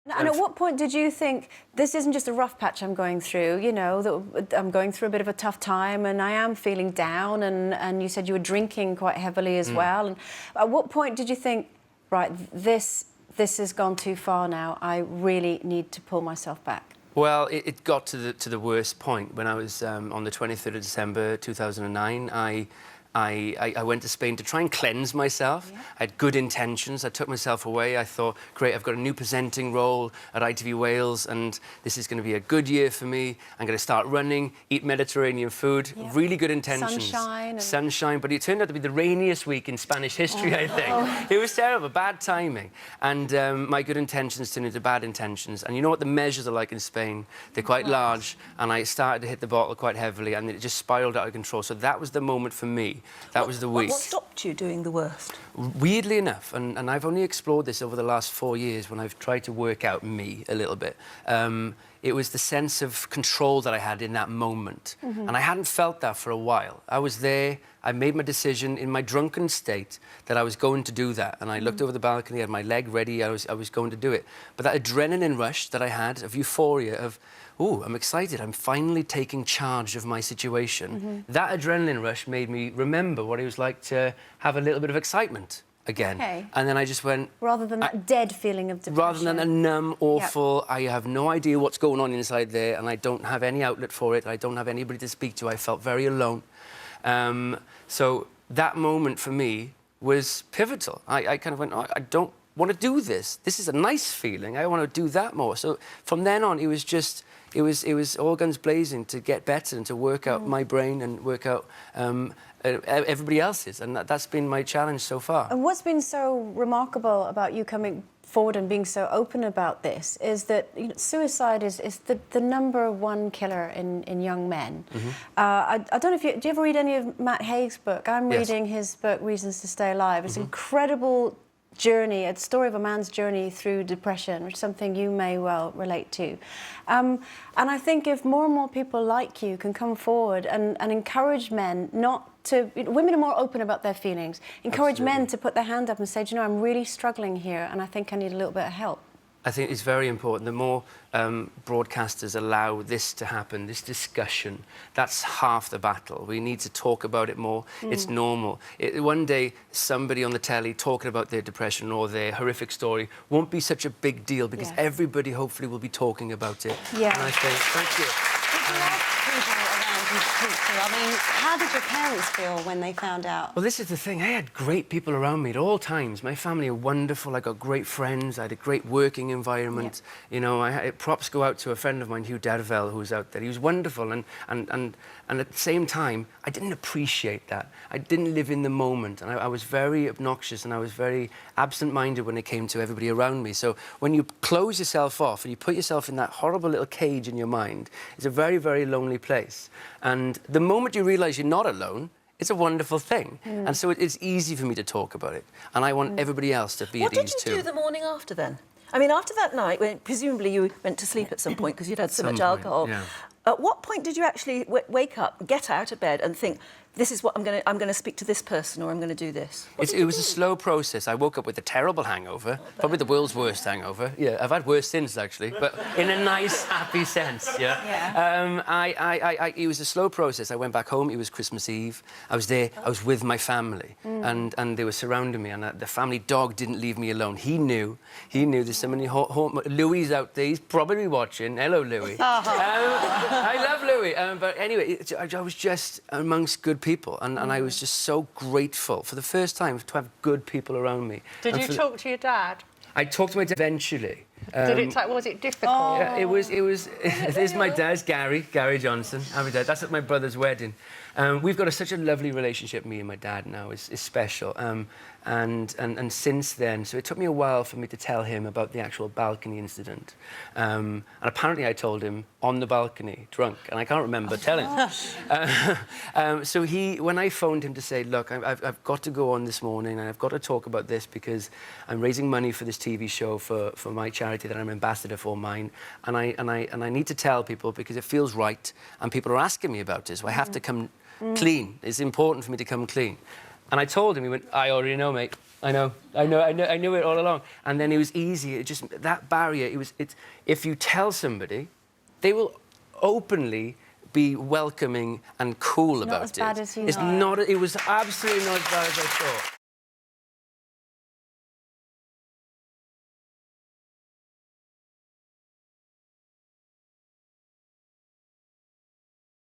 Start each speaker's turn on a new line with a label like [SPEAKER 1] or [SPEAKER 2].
[SPEAKER 1] And at what point did you think, this isn't just a rough patch I'm going through, you know, that I'm going through a bit of a tough time and I am feeling down, and you said you were drinking quite heavily as well. And at what point did you think, right, this has gone too far now, I really need to pull myself back?
[SPEAKER 2] Well, it got to the worst point when I was on the 23rd of December 2009. I went to Spain to try and cleanse myself. Yeah. I had good intentions. I took myself away. I thought, great, I've got a new presenting role at ITV Wales, and this is going to be a good year for me. I'm going to start running, eat Mediterranean food. Yeah. Really good intentions.
[SPEAKER 1] Sunshine.
[SPEAKER 2] Sunshine, but it turned out to be the rainiest week in Spanish history, I think. It was terrible, bad timing. And my good intentions turned into bad intentions. And you know what the measures are like in Spain? They're quite large, and I started to hit the bottle quite heavily, and it just spiraled out of control. So that was the moment for me. That was the week.
[SPEAKER 3] What stopped you doing the worst?
[SPEAKER 2] Weirdly enough, and I've only explored this over the last 4 years when I've tried to work out me a little bit, it was the sense of control that I had in that moment. And I hadn't felt that for a while. I was there, I made my decision in my drunken state that I was going to do that. And I looked over the balcony, I had my leg ready, I was going to do it. But that adrenaline rush that I had of euphoria, of, ooh, I'm excited, I'm finally taking charge of my situation. That adrenaline rush made me remember what it was like to have a little bit of excitement again.
[SPEAKER 1] Okay.
[SPEAKER 2] And then I just went...
[SPEAKER 1] Rather than that dead feeling of depression.
[SPEAKER 2] Rather than a numb, awful, I have no idea what's going on inside there, and I don't have any outlet for it, I don't have anybody to speak to, I felt very alone. So that moment for me was pivotal. I kind of went, oh, I don't want to do this. This is a nice feeling, I want to do that more. So from then on, it was just... It was all guns blazing to get better and to work out my brain and work out everybody else's, and that's been my challenge so far.
[SPEAKER 1] And what's been so remarkable about you coming forward and being so open about this is that, you know, suicide is the #1 killer in young men. I don't know if do you ever read any of Matt Haig's book? I'm reading his book, Reasons to Stay Alive. It's an incredible journey, a story of a man's journey through depression, which is something you may well relate to. And I think if more and more people like you can come forward and encourage men not to... Women are more open about their feelings. Encourage men to put their hand up and say, do you know, I'm really struggling here and I think I need a little bit of help.
[SPEAKER 2] I think it's very important. The more broadcasters allow this to happen, this discussion, that's half the battle. We need to talk about it more. It's normal. One day, somebody on the telly talking about their depression or their horrific story won't be such a big deal because everybody hopefully will be talking about it.
[SPEAKER 1] Yeah.
[SPEAKER 2] And I think, thank you.
[SPEAKER 4] I mean, how did your parents feel when they found out?
[SPEAKER 2] Well, this is the thing. I had great people around me at all times. My family are wonderful. I got great friends. I had a great working environment. You know, props go out to a friend of mine, Hugh Dervell, who's out there. He was wonderful, and at the same time, I didn't appreciate that. I didn't live in the moment, and I was very obnoxious, and I was very absent-minded when it came to everybody around me. So when you close yourself off and you put yourself in that horrible little cage in your mind, it's a very, very lonely place. And the moment you realise you're not alone, it's a wonderful thing. And so it's easy for me to talk about it. And I want everybody else to be at ease too.
[SPEAKER 3] What did you do the morning after then? I mean, after that night, when presumably you went to sleep at some point because you'd had so much alcohol, at what point did you actually wake up, get out of bed and think, this is what I'm going to speak to this person or I'm going to do this?
[SPEAKER 2] It was a slow process. I woke up with a terrible hangover, probably the world's worst hangover. Yeah, I've had worse since, actually, but in a nice, happy sense, it was a slow process. I went back home. It was Christmas Eve. I was there. I was with my family, and they were surrounding me, and the family dog didn't leave me alone. He knew there's somebody home. Louis out there. He's probably watching. Hello, Louis. I love Louis. But anyway, I was just amongst good people, and I was just so grateful for the first time to have good people around me.
[SPEAKER 5] Did you talk to your dad?
[SPEAKER 2] I talked to my dad eventually.
[SPEAKER 5] Was it difficult?
[SPEAKER 2] Yeah, it was. There's my dad, Gary Johnson. I'm my dad. That's at my brother's wedding. We've got such a lovely relationship, me and my dad now. It's special. And since then, so it took me a while for me to tell him about the actual balcony incident. And apparently I told him on the balcony, drunk, and I can't remember telling him. So when I phoned him to say, look, I've got to go on this morning and I've got to talk about this because I'm raising money for this TV show for my charity that I'm ambassador for, mine, and I need to tell people because it feels right and people are asking me about it, so I have to come clean. It's important for me to come clean. And I told him, he went, I already know, mate. I knew it all along. And then it was easy. It just that barrier. It's if you tell somebody, they will openly be welcoming and cool about it.
[SPEAKER 1] Not as bad as you
[SPEAKER 2] It's
[SPEAKER 1] know.
[SPEAKER 2] not. It was absolutely not as bad as I thought.